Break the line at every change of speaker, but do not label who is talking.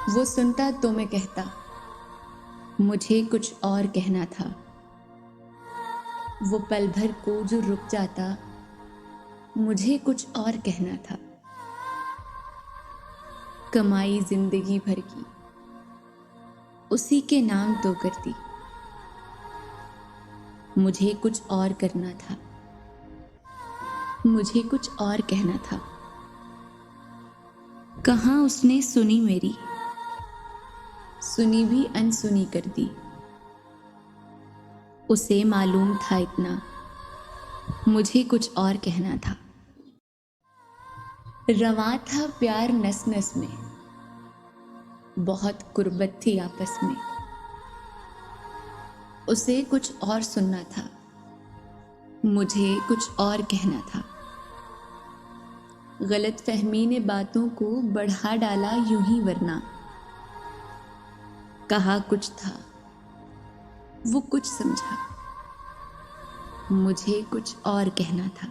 वो सुनता तो मैं कहता, मुझे कुछ और कहना था। वो पल भर को जो रुक जाता, मुझे कुछ और कहना था। कमाई जिंदगी भर की उसी के नाम तो करती, मुझे कुछ और करना था, मुझे कुछ और कहना था। कहाँ उसने सुनी मेरी, सुनी भी अनसुनी कर दी। उसे मालूम था इतना, मुझे कुछ और कहना था। रवां था प्यार नस नस में, बहुत कुर्बत थी आपस में। उसे कुछ और सुनना था, मुझे कुछ और कहना था। गलत फहमी ने बातों को बढ़ा डाला यूं ही, वरना कहा कुछ था, वो कुछ समझा, मुझे कुछ और कहना था।